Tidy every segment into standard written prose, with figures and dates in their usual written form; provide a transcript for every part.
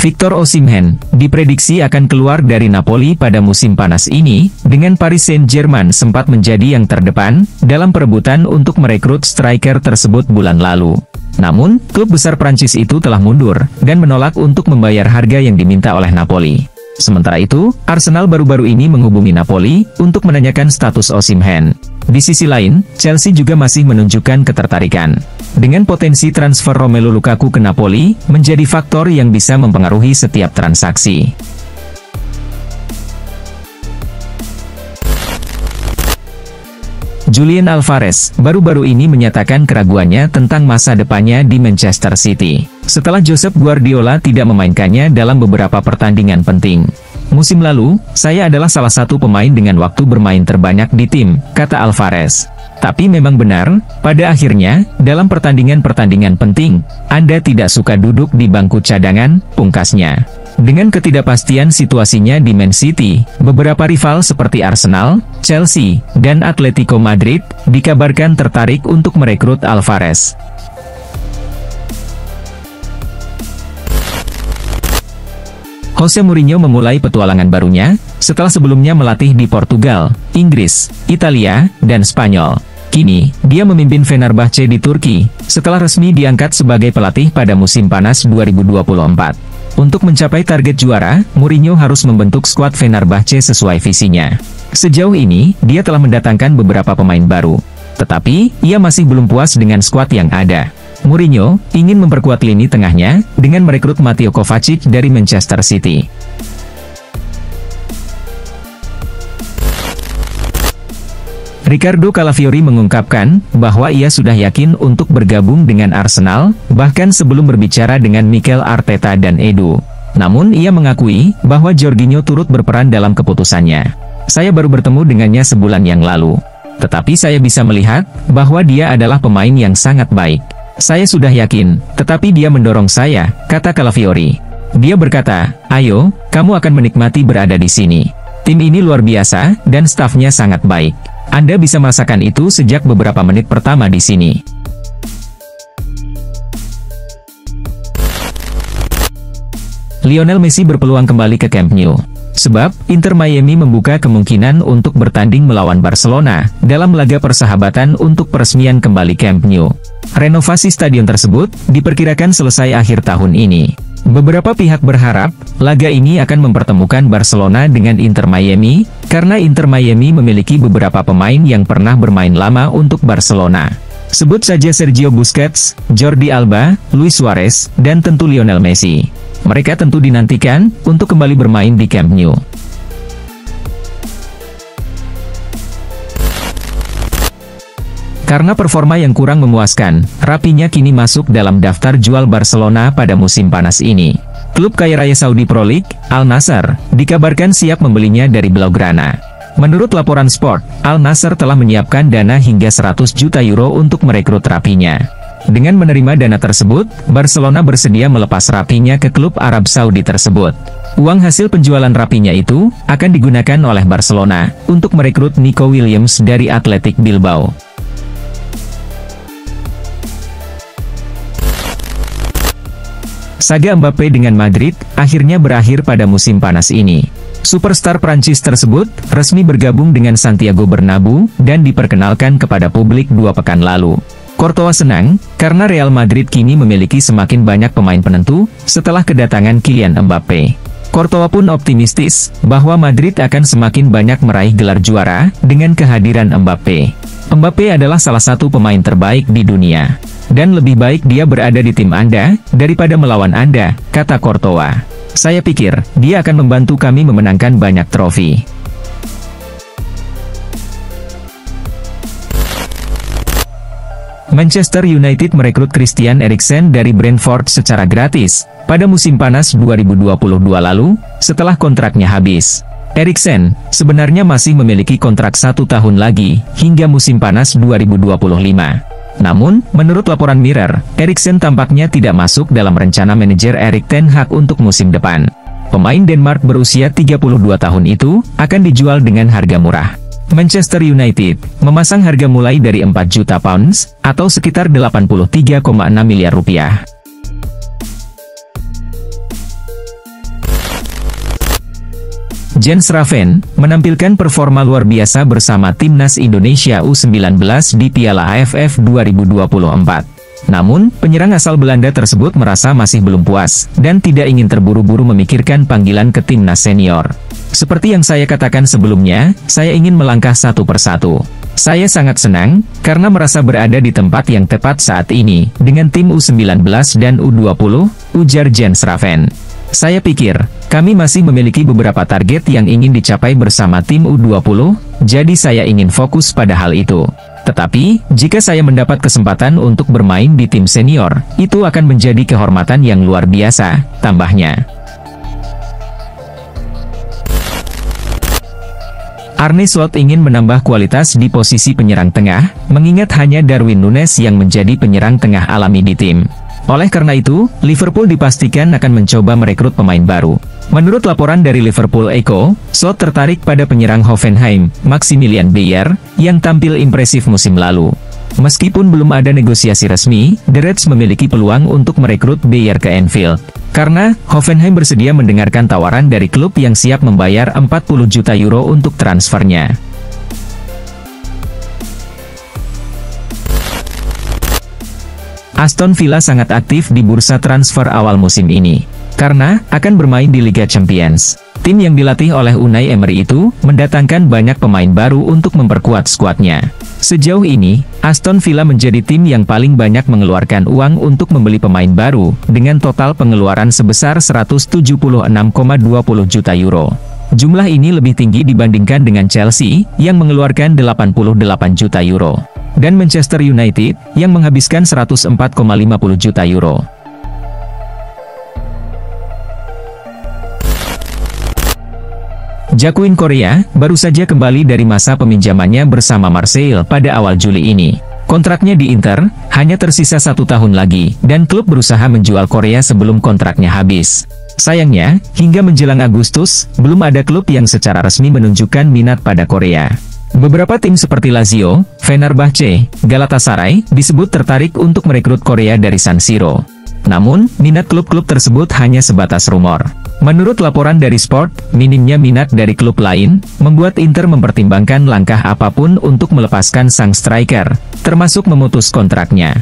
Victor Osimhen diprediksi akan keluar dari Napoli pada musim panas ini, dengan Paris Saint-Germain sempat menjadi yang terdepan dalam perebutan untuk merekrut striker tersebut bulan lalu. Namun, klub besar Prancis itu telah mundur dan menolak untuk membayar harga yang diminta oleh Napoli. Sementara itu, Arsenal baru-baru ini menghubungi Napoli untuk menanyakan status Osimhen. Di sisi lain, Chelsea juga masih menunjukkan ketertarikan. Dengan potensi transfer Romelu Lukaku ke Napoli, menjadi faktor yang bisa mempengaruhi setiap transaksi. Julian Alvarez baru-baru ini menyatakan keraguannya tentang masa depannya di Manchester City, setelah Josep Guardiola tidak memainkannya dalam beberapa pertandingan penting. Musim lalu, saya adalah salah satu pemain dengan waktu bermain terbanyak di tim, kata Alvarez. Tapi memang benar, pada akhirnya, dalam pertandingan-pertandingan penting, Anda tidak suka duduk di bangku cadangan, pungkasnya. Dengan ketidakpastian situasinya di Man City, beberapa rival seperti Arsenal, Chelsea, dan Atletico Madrid, dikabarkan tertarik untuk merekrut Alvarez. Jose Mourinho memulai petualangan barunya, setelah sebelumnya melatih di Portugal, Inggris, Italia, dan Spanyol. Kini, dia memimpin Fenerbahce di Turki, setelah resmi diangkat sebagai pelatih pada musim panas 2024. Untuk mencapai target juara, Mourinho harus membentuk skuad Fenerbahce sesuai visinya. Sejauh ini, dia telah mendatangkan beberapa pemain baru. Tetapi, ia masih belum puas dengan skuad yang ada. Mourinho ingin memperkuat lini tengahnya dengan merekrut Mateo Kovacic dari Manchester City. Ricardo Calafiori mengungkapkan bahwa ia sudah yakin untuk bergabung dengan Arsenal, bahkan sebelum berbicara dengan Mikel Arteta dan Edu. Namun ia mengakui bahwa Jorginho turut berperan dalam keputusannya. Saya baru bertemu dengannya sebulan yang lalu. Tetapi saya bisa melihat bahwa dia adalah pemain yang sangat baik. Saya sudah yakin, tetapi dia mendorong saya, kata Calafiori. Dia berkata, ayo, kamu akan menikmati berada di sini. Tim ini luar biasa, dan stafnya sangat baik. Anda bisa merasakan itu sejak beberapa menit pertama di sini. Lionel Messi berpeluang kembali ke Camp Nou. Sebab, Inter Miami membuka kemungkinan untuk bertanding melawan Barcelona dalam laga persahabatan untuk peresmian kembali Camp Nou. Renovasi stadion tersebut diperkirakan selesai akhir tahun ini. Beberapa pihak berharap, laga ini akan mempertemukan Barcelona dengan Inter Miami, karena Inter Miami memiliki beberapa pemain yang pernah bermain lama untuk Barcelona. Sebut saja Sergio Busquets, Jordi Alba, Luis Suarez, dan tentu Lionel Messi. Mereka tentu dinantikan untuk kembali bermain di Camp Nou. Karena performa yang kurang memuaskan, Rafinha kini masuk dalam daftar jual Barcelona pada musim panas ini. Klub kaya raya Saudi Pro League, Al Nassr, dikabarkan siap membelinya dari Blaugrana. Menurut laporan Sport, Al Nassr telah menyiapkan dana hingga 100 juta euro untuk merekrut Rafinha. Dengan menerima dana tersebut, Barcelona bersedia melepas Rafinha ke klub Arab Saudi tersebut. Uang hasil penjualan Rafinha itu akan digunakan oleh Barcelona untuk merekrut Nico Williams dari Athletic Bilbao. Saga Mbappe dengan Madrid akhirnya berakhir pada musim panas ini. Superstar Prancis tersebut resmi bergabung dengan Santiago Bernabeu dan diperkenalkan kepada publik 2 pekan lalu. Courtois senang karena Real Madrid kini memiliki semakin banyak pemain penentu setelah kedatangan Kylian Mbappe. Courtois pun optimistis bahwa Madrid akan semakin banyak meraih gelar juara dengan kehadiran Mbappe. Mbappe adalah salah satu pemain terbaik di dunia. Dan lebih baik dia berada di tim Anda, daripada melawan Anda, kata Courtois. Saya pikir, dia akan membantu kami memenangkan banyak trofi. Manchester United merekrut Christian Eriksen dari Brentford secara gratis, pada musim panas 2022 lalu, setelah kontraknya habis. Eriksen, sebenarnya masih memiliki kontrak 1 tahun lagi, hingga musim panas 2025. Namun, menurut laporan Mirror, Eriksen tampaknya tidak masuk dalam rencana manajer Erik ten Hag untuk musim depan. Pemain Denmark berusia 32 tahun itu akan dijual dengan harga murah. Manchester United memasang harga mulai dari 4 juta pounds atau sekitar 83,6 miliar rupiah. Jens Raven, menampilkan performa luar biasa bersama Timnas Indonesia U19 di Piala AFF 2024. Namun, penyerang asal Belanda tersebut merasa masih belum puas, dan tidak ingin terburu-buru memikirkan panggilan ke Timnas Senior. Seperti yang saya katakan sebelumnya, saya ingin melangkah satu persatu. Saya sangat senang, karena merasa berada di tempat yang tepat saat ini, dengan tim U19 dan U20, ujar Jens Raven. Saya pikir, kami masih memiliki beberapa target yang ingin dicapai bersama tim U20, jadi saya ingin fokus pada hal itu. Tetapi, jika saya mendapat kesempatan untuk bermain di tim senior, itu akan menjadi kehormatan yang luar biasa, tambahnya. Arne Slot ingin menambah kualitas di posisi penyerang tengah, mengingat hanya Darwin Núñez yang menjadi penyerang tengah alami di tim. Oleh karena itu, Liverpool dipastikan akan mencoba merekrut pemain baru. Menurut laporan dari Liverpool Echo, Slot tertarik pada penyerang Hoffenheim, Maximilian Bayer, yang tampil impresif musim lalu. Meskipun belum ada negosiasi resmi, The Reds memiliki peluang untuk merekrut Bayer ke Anfield. Karena, Hoffenheim bersedia mendengarkan tawaran dari klub yang siap membayar 40 juta euro untuk transfernya. Aston Villa sangat aktif di bursa transfer awal musim ini, karena akan bermain di Liga Champions. Tim yang dilatih oleh Unai Emery itu mendatangkan banyak pemain baru untuk memperkuat skuadnya. Sejauh ini, Aston Villa menjadi tim yang paling banyak mengeluarkan uang untuk membeli pemain baru, dengan total pengeluaran sebesar 176,20 juta euro. Jumlah ini lebih tinggi dibandingkan dengan Chelsea, yang mengeluarkan 88 juta euro. Dan Manchester United, yang menghabiskan 104,50 juta euro. Jaquin Correa, baru saja kembali dari masa peminjamannya bersama Marseille pada awal Juli ini. Kontraknya di Inter, hanya tersisa 1 tahun lagi, dan klub berusaha menjual Correa sebelum kontraknya habis. Sayangnya, hingga menjelang Agustus, belum ada klub yang secara resmi menunjukkan minat pada Correa. Beberapa tim seperti Lazio, Fenerbahce, Galatasaray, disebut tertarik untuk merekrut Correa dari San Siro. Namun, minat klub-klub tersebut hanya sebatas rumor. Menurut laporan dari Sport, minimnya minat dari klub lain, membuat Inter mempertimbangkan langkah apapun untuk melepaskan sang striker, termasuk memutus kontraknya.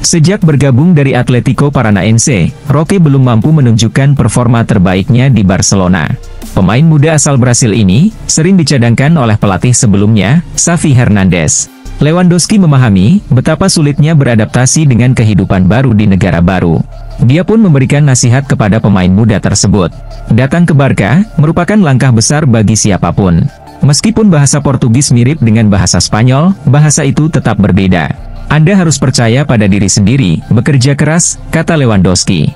Sejak bergabung dari Atletico Paranaense, Roque belum mampu menunjukkan performa terbaiknya di Barcelona. Pemain muda asal Brasil ini, sering dicadangkan oleh pelatih sebelumnya, Xavi Hernandez. Lewandowski memahami betapa sulitnya beradaptasi dengan kehidupan baru di negara baru. Dia pun memberikan nasihat kepada pemain muda tersebut. Datang ke Barca, merupakan langkah besar bagi siapapun. Meskipun bahasa Portugis mirip dengan bahasa Spanyol, bahasa itu tetap berbeda. Anda harus percaya pada diri sendiri, bekerja keras, kata Lewandowski.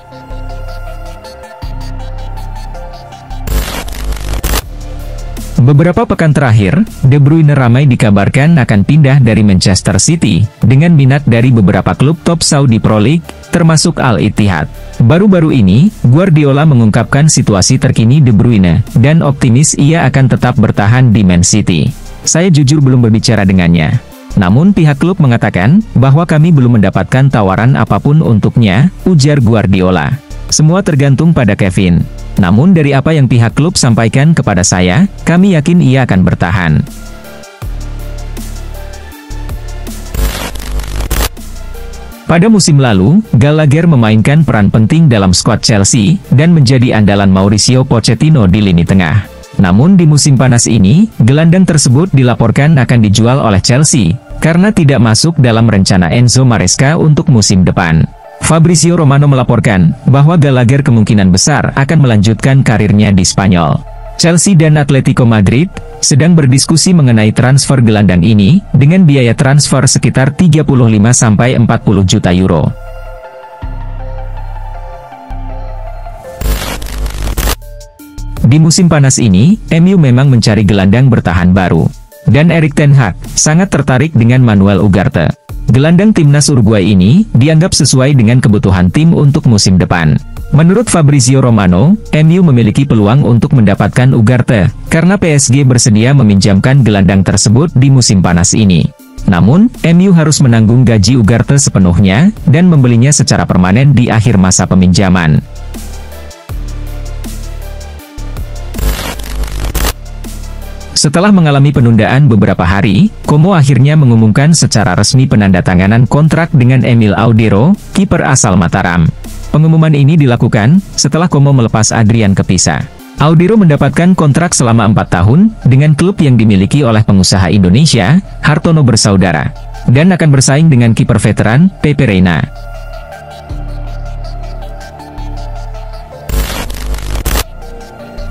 Beberapa pekan terakhir, De Bruyne ramai dikabarkan akan pindah dari Manchester City, dengan minat dari beberapa klub top Saudi Pro League, termasuk Al-Ittihad. Baru-baru ini, Guardiola mengungkapkan situasi terkini De Bruyne, dan optimis ia akan tetap bertahan di Man City. Saya jujur belum berbicara dengannya. Namun pihak klub mengatakan, bahwa kami belum mendapatkan tawaran apapun untuknya, ujar Guardiola. Semua tergantung pada Kevin. Namun dari apa yang pihak klub sampaikan kepada saya, kami yakin ia akan bertahan. Pada musim lalu, Gallagher memainkan peran penting dalam skuad Chelsea, dan menjadi andalan Mauricio Pochettino di lini tengah. Namun di musim panas ini, gelandang tersebut dilaporkan akan dijual oleh Chelsea, karena tidak masuk dalam rencana Enzo Maresca untuk musim depan. Fabrizio Romano melaporkan, bahwa Gallagher kemungkinan besar akan melanjutkan karirnya di Spanyol. Chelsea dan Atletico Madrid sedang berdiskusi mengenai transfer gelandang ini, dengan biaya transfer sekitar 35–40 juta euro. Di musim panas ini, MU memang mencari gelandang bertahan baru. Dan Erik ten Hag sangat tertarik dengan Manuel Ugarte. Gelandang timnas Uruguay ini dianggap sesuai dengan kebutuhan tim untuk musim depan. Menurut Fabrizio Romano, MU memiliki peluang untuk mendapatkan Ugarte, karena PSG bersedia meminjamkan gelandang tersebut di musim panas ini. Namun, MU harus menanggung gaji Ugarte sepenuhnya, dan membelinya secara permanen di akhir masa peminjaman. Setelah mengalami penundaan beberapa hari, Como akhirnya mengumumkan secara resmi penandatanganan kontrak dengan Emil Audero, kiper asal Mataram. Pengumuman ini dilakukan setelah Como melepas Adrian ke Pisa. Audero mendapatkan kontrak selama 4 tahun dengan klub yang dimiliki oleh pengusaha Indonesia, Hartono Bersaudara, dan akan bersaing dengan kiper veteran, Pepe Reina.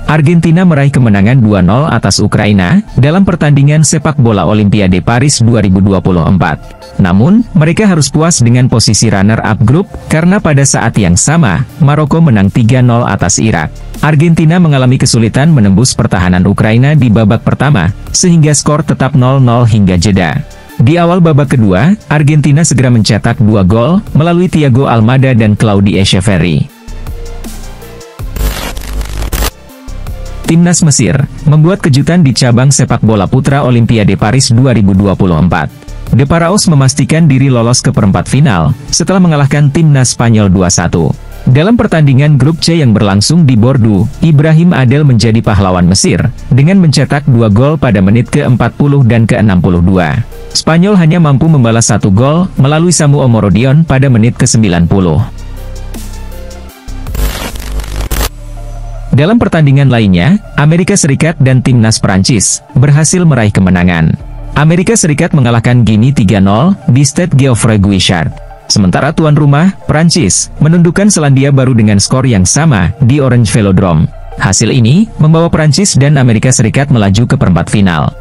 Argentina meraih kemenangan 2-0 atas Ukraina dalam pertandingan sepak bola Olimpiade Paris 2024. Namun, mereka harus puas dengan posisi runner-up grup, karena pada saat yang sama, Maroko menang 3-0 atas Irak. Argentina mengalami kesulitan menembus pertahanan Ukraina di babak pertama, sehingga skor tetap 0-0 hingga jeda. Di awal babak kedua, Argentina segera mencetak 2 gol, melalui Thiago Almada dan Claudio Echeverri. Timnas Mesir membuat kejutan di cabang sepak bola putra Olimpiade Paris 2024. De Paraos memastikan diri lolos ke perempat final, setelah mengalahkan timnas Spanyol 2-1. Dalam pertandingan grup C yang berlangsung di Bordeaux, Ibrahim Adel menjadi pahlawan Mesir, dengan mencetak 2 gol pada menit ke-40 dan ke-62. Spanyol hanya mampu membalas 1 gol, melalui Samu Omorodion pada menit ke-90. Dalam pertandingan lainnya, Amerika Serikat dan timnas Prancis berhasil meraih kemenangan. Amerika Serikat mengalahkan Guinea 3-0 di Stade Geoffroy Guichard. Sementara tuan rumah, Prancis, menundukkan Selandia Baru dengan skor yang sama di Orange Velodrome. Hasil ini membawa Prancis dan Amerika Serikat melaju ke perempat final.